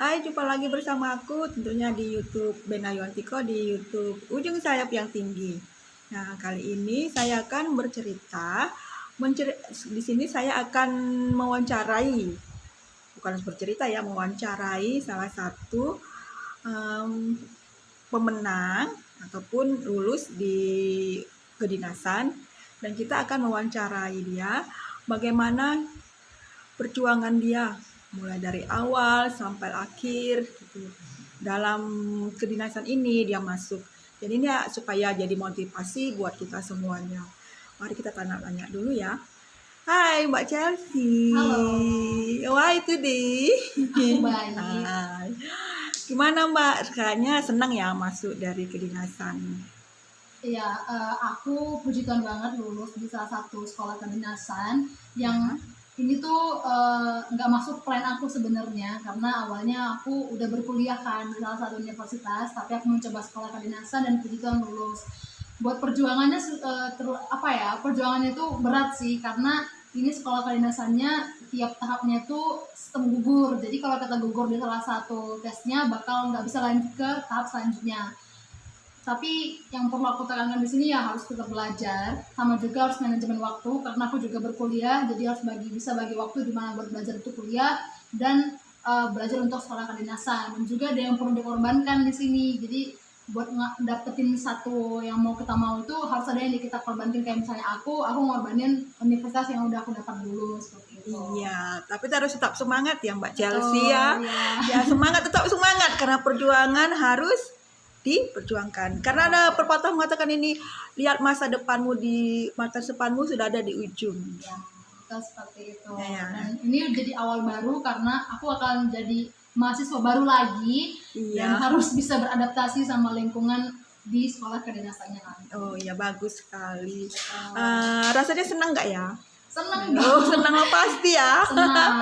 Hai, jumpa lagi bersama aku tentunya di YouTube Benayuantiko, di YouTube Ujung Sayap yang Tinggi. Nah, kali ini saya akan bercerita. Di sini saya akan mewawancarai, bukan bercerita ya, mewawancarai salah satu em, pemenang ataupun lulus di kedinasan, dan kita akan mewawancarai dia bagaimana perjuangan dia mulai dari awal sampai akhir gitu. Dalam kedinasan ini dia masuk. Jadi ini ya, supaya jadi motivasi buat kita semuanya. Mari kita tanya-tanya dulu ya. Hai Mbak Chelsea. Halo. Wah itu deh. Aku baik. Hai. Gimana Mbak? Kayaknya senang ya masuk dari kedinasan. Iya, aku puji Tuhan banget lulus di salah satu sekolah kedinasan yang ini tuh nggak masuk plan aku sebenarnya, karena awalnya aku udah berkuliah kan di salah satu universitas, tapi aku mencoba sekolah kedinasan dan puji Tuhan lulus. Buat perjuangannya perjuangannya itu berat sih, karena ini sekolah kedinasannya tiap tahapnya tuh sistem gugur. Jadi kalau kita gugur di salah satu tesnya bakal nggak bisa lanjut ke tahap selanjutnya. Tapi yang perlu aku tekankan di sini ya harus tetap belajar, sama juga harus manajemen waktu, karena aku juga berkuliah, jadi harus bisa bagi waktu di mana buat belajar untuk kuliah dan belajar untuk sekolah kedinasan. Dan juga ada yang perlu dikorbankan di sini. Jadi buat dapetin satu yang mau kita mau itu harus ada yang kita korbankan, kayak misalnya aku ngorbanin universitas yang udah aku dapat dulu seperti itu. Iya, tapi harus tetap semangat ya Mbak Chelsea ya. Iya. Ya semangat, tetap semangat karena perjuangan harus diperjuangkan. Karena ada pepatah mengatakan ini, lihat masa depanmu sudah ada di ujung. Ya, betul seperti itu. Ya. Dan ini jadi awal baru karena aku akan jadi mahasiswa baru lagi. Iya. Dan harus bisa beradaptasi sama lingkungan di sekolah kedinasannya nanti. Oh iya, bagus sekali. Rasanya senang nggak ya? Senang senang pasti ya. senang.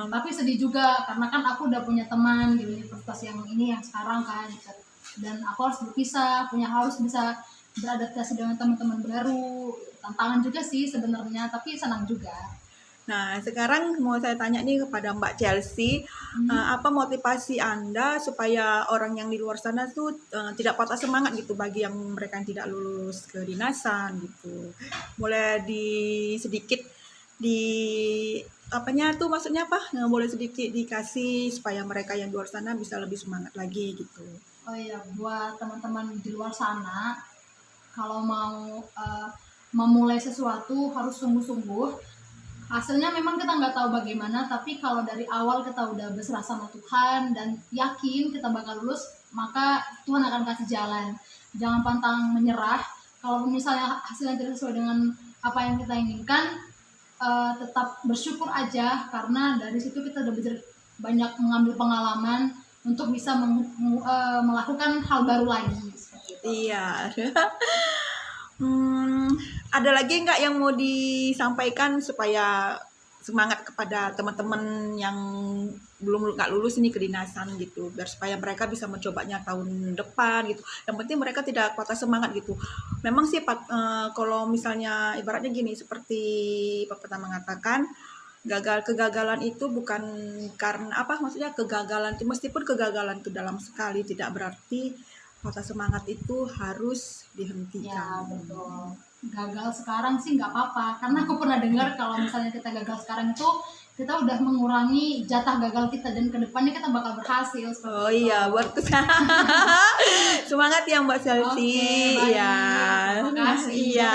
Tapi sedih juga karena kan aku udah punya teman di universitas yang ini yang sekarang kan, dan aku harus berpisah, harus bisa beradaptasi dengan teman-teman baru. Tantangan juga sih sebenarnya, tapi senang juga. Nah, sekarang mau saya tanya nih kepada Mbak Chelsea, apa motivasi Anda supaya orang yang di luar sana tuh tidak patah semangat gitu bagi yang mereka yang tidak lulus kedinasan gitu. Boleh sedikit apanya tuh maksudnya apa? Nah, boleh sedikit dikasih supaya mereka yang di luar sana bisa lebih semangat lagi gitu. Oh iya, buat teman-teman di luar sana, kalau mau memulai sesuatu harus sungguh-sungguh. Hasilnya memang kita nggak tahu bagaimana, tapi kalau dari awal kita udah berserah sama Tuhan dan yakin kita bakal lulus, maka Tuhan akan kasih jalan. Jangan pantang menyerah. Kalau misalnya hasilnya tidak sesuai dengan apa yang kita inginkan, tetap bersyukur aja, karena dari situ kita udah banyak mengambil pengalaman untuk bisa melakukan hal baru lagi. Iya. Ada lagi nggak yang mau disampaikan supaya semangat kepada teman-teman yang belum nggak lulus ini kedinasan gitu, biar supaya mereka bisa mencobanya tahun depan gitu. Yang penting mereka tidak patah semangat gitu. Memang sih kalau misalnya ibaratnya gini, seperti Pak pertama mengatakan, kegagalan itu bukan karena apa, maksudnya kegagalan meskipun kegagalan itu dalam sekali tidak berarti patah semangat itu harus dihentikan. Ya betul. Gagal sekarang sih nggak apa-apa, karena aku pernah dengar kalau misalnya kita gagal sekarang itu kita udah mengurangi jatah gagal kita, dan kedepannya kita bakal berhasil. Oh iya, buat semangat ya Mbak Chelsea. Iya. Terima kasih. Iya.